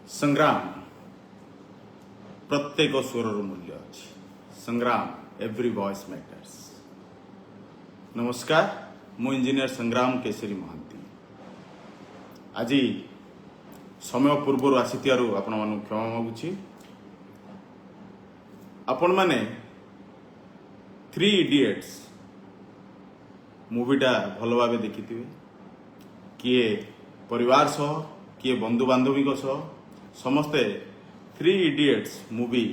संग्राम प्रत्येक स्वरर मूल्य अच्छी संग्राम एवरी वॉइस मैटर्स। नमस्कार, मु इंजीनियर संग्राम केसरी महांती। आज समय पूर्व आसीथियारु आपण मानु क्षमा मागुछि। आपण माने 3 इडियट्स मूवीटा भल भाव देखिथिबे, किए परिवार सह किए बंधु बांधवी सह समस्ते 3 इडियट्स मूवी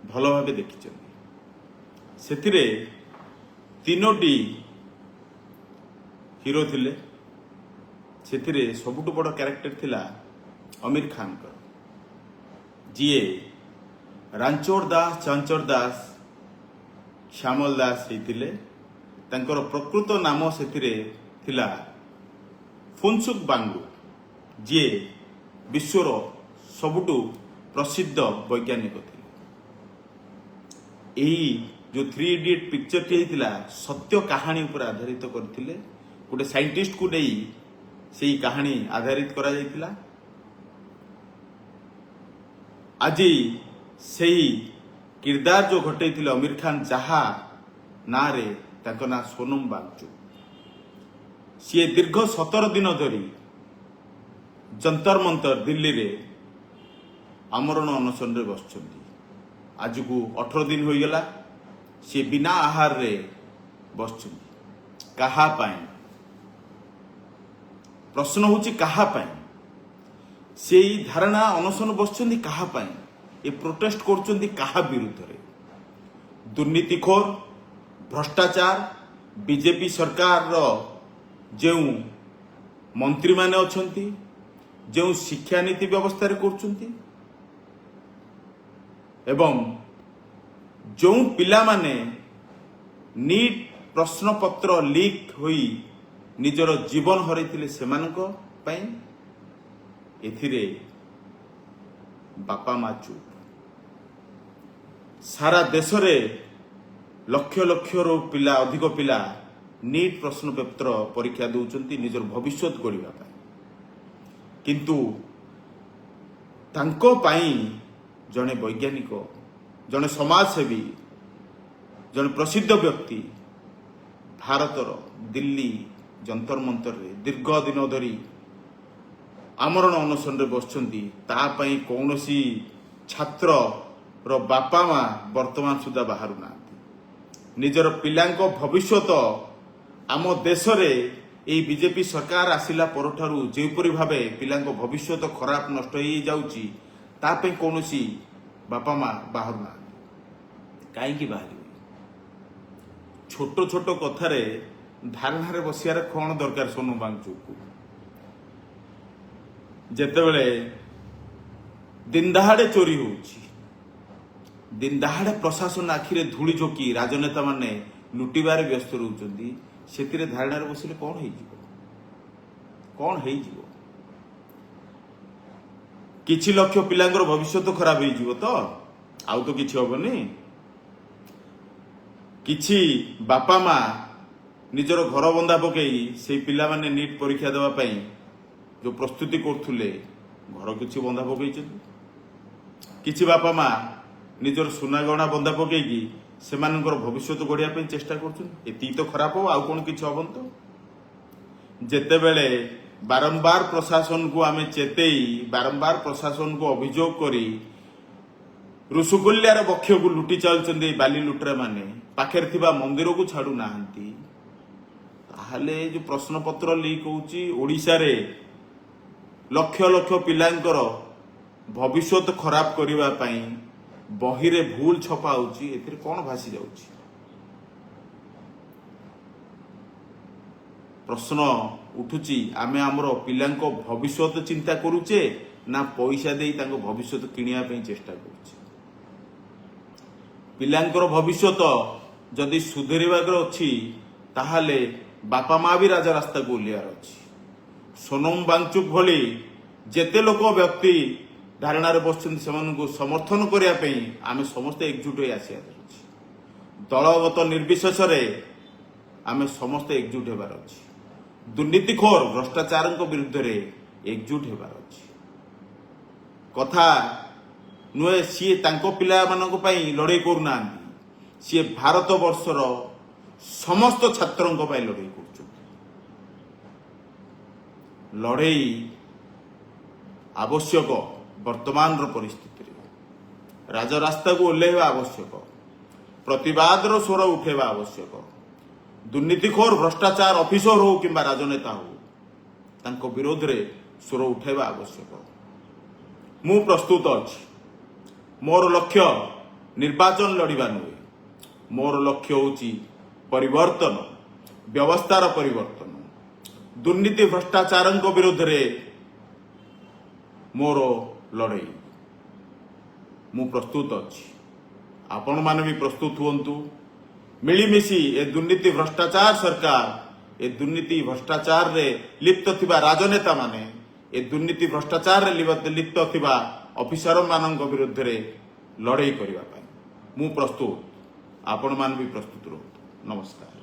भल भाव देखी। से तीनोटी हीरो थिले। से सबुठु बड़ कैरेक्टर थिला आमिर खान का, जीए रांचोर दास, चांचोर दास, श्यामल दास होते। तांकर प्रकृत नाम से थिला फुनसुक वांगडू, जी विश्वर सबुठु प्रसिद्ध वैज्ञानिक थे। यही जो 3 इडियट पिक्चर टी होता सत्य कहानी पर आधारित करथिले। गोटे साइंटिस्ट को नहीं से कहानी आधारित करा जायतिला। आज से किरदार जो घटे आमिर खान, जहा ना रे तांको ना सोनम वांगचुक, सी दीर्घ 17 दिन धरी जंतर मंतर दिल्ली रे आमरण अनशन रे बसछंती। आज को 18 दिन हो गला, सी बिना आहार रे बसछंती। कहा पाए प्रश्न होची, कहा पाए से धारणा अनशन बसछंती? कहा पाए ये प्रोटेस्ट करछंती? कहा विरुद्ध रे? दुर्नीतिखोर, भ्रष्टाचार, बीजेपी सरकार रो जो मंत्री माने अछंती, जो शिक्षा नीति व्यवस्था रे करछंती, एवं जो पिला माने नीट प्रश्न पत्र लीक होई निजर जीवन हरैथिले सेमानको पई एथिरे बापा मा चुप। सारा देश रे लक्ष लक्ष रो पिला, अधिक पिला नीट प्रश्न पत्र परीक्षा दउचंती निजर भविष्य गढ़िबा पई, किंतु तांको पाई जड़े वैज्ञानिक, जड़े समाजसेवी, जड़े प्रसिद्ध व्यक्ति भारतर दिल्ली जंतर मंतर रे दीर्घ दिन धरी आमरण अनशन रे बसछंती। तापाई कौनसी छात्र रो बापा मा वर्तमान सुधा बाहरु नांती। निजर पिलांको भविष्यत आम देश रे एई बीजेपी सरकार आसिला परठारु जेपरि भाबे पिलांको भविष्यत खराब नष्ट होई जाउची, तापे कौनसी बापा माँ बाहर ना कहीं बाहर। छोट छोट कथार धारणा बसियार कौन दरकार? सोनम वांगचुक को जेतेबेले दिन दहाड़े चोरी होउची, दिन दहाड़े प्रशासन आखिरे धूली झोंकी राजनेता माने लुटिबारे व्यस्त रहउचंदी, सेतिरे धारणा बसिले कौन हेइजिवो? कौन हेइजिवो? किछि लक्ष पिलांगर भविष्य तो खराब हो तो आउ तो किछि होबनी। किछि बापा माँ निजर घर बंधा पकई से पिला माने नीट परीक्षा देवा पई जो प्रस्तुति करथुले घर किछि बंधा पकई। किछि बापा माँ निजर सुना गहना बंधा पकई सेमानकर भविष्य तो गढ़िया पई चेष्टा करछन। एती तो खराब हो, आउ कोन किछि होबन तो? जेतेबेले बारंबार प्रशासन को आमे चेतेई, बारंबार प्रशासन को अभियोग करी ऋषुकुल्यार बक्ष को लुटी चलते बाली लुटरा माने पाखे थिबा मंदिर को छाड़ू नाहंती, ताहले जो प्रश्न पत्र लीक होउची ओडिशा रे लक्ष लक्ष पिलांकर भविष्यत खराब करिवा पई बही रे भूल छपा होउची, एथिरे कोन भासी जाउची? प्रश्न उठुची, आमे हमर पिलांको भविष्यत चिंता करूचे ना पैसा देई तांको भविष्यत किनिया पई चेष्टा करूचे? पिलांकर भविष्यत जदि सुधरिबाकर अछि ताहाले बापा माँ भी राजा रास्ता को ओह्लार अछि। सोनम वांगचुक भली जेते लोक व्यक्ति धारणा बसछन सेमानकु समर्थन करिया पई आमे समस्त एकजुट होई आसिया अछि। दलगत निर्विशेष रे आमे समस्त एकजुट हेबार अछि। दुर्नीतिखोर भ्रष्टाचार विरुद्ध रे एकजुट हेबार अछि। କଥା ନୁହେଁ। ସିଏ ତାଙ୍କ ପିଲାମାନଙ୍କ ପାଇଁ ଲଢ଼େଇ କରୁନାହାନ୍ତି, ସିଏ ଭାରତ ବର୍ଷର ସମସ୍ତ ଛାତ୍ରଙ୍କ ପାଇଁ ଲଢ଼େଇ କରୁଛନ୍ତି। ଲଢ଼େଇ ଆବଶ୍ୟକ ବର୍ତ୍ତମାନର ପରିସ୍ଥିତିରେ। ରାଜରାସ୍ତାକୁ ଓହ୍ଲାଇବା ଆବଶ୍ୟକ, ପ୍ରତିବାଦର ସ୍ୱର ଉଠାଇବା ଆବଶ୍ୟକ। ଦୁର୍ନୀତିଖୋର ଭ୍ରଷ୍ଟାଚାର ଅଫିସର ହଉ କିମ୍ବା ରାଜନେତା ହଉ, ତାଙ୍କ ବିରୋଧରେ ସ୍ୱର ଉଠାଇବା ଆବଶ୍ୟକ। ମୁଁ ପ୍ରସ୍ତୁତ ଅଛି। ମୋର ଲକ୍ଷ୍ୟ ନିର୍ବାଚନ ଲଢ଼ିବା ନୁହେଁ, ମୋର ଲକ୍ଷ୍ୟ ହେଉଛି ପରିବର୍ତ୍ତନ, ବ୍ୟବସ୍ଥାର ପରିବର୍ତ୍ତନ। ଦୁର୍ନୀତି ଭ୍ରଷ୍ଟାଚାରଙ୍କ ବିରୋଧରେ ମୋର ଲଢ଼େଇ। ମୁଁ ପ୍ରସ୍ତୁତ ଅଛି, ଆପଣମାନେ ବି ପ୍ରସ୍ତୁତ ହୁଅନ୍ତୁ। ମିଳିମିଶି ଏ ଦୁର୍ନୀତି ଭ୍ରଷ୍ଟାଚାର ସରକାର, ଏ ଦୁର୍ନୀତି ଭ୍ରଷ୍ଟାଚାରରେ ଲିପ୍ତ ଥିବା ରାଜନେତା ମାନେ, ଏ ଦୁର୍ନୀତି ଭ୍ରଷ୍ଟାଚାରରେ ଲିପ୍ତ ଥିବା ଅଫିସରମାନଙ୍କ ବିରୁଦ୍ଧରେ ଲଢ଼େଇ କରିବା ପାଇଁ ମୁଁ ପ୍ରସ୍ତୁତ। ଆପଣମାନେ ବି ପ୍ରସ୍ତୁତ ରୁହନ୍ତୁ। ନମସ୍କାର।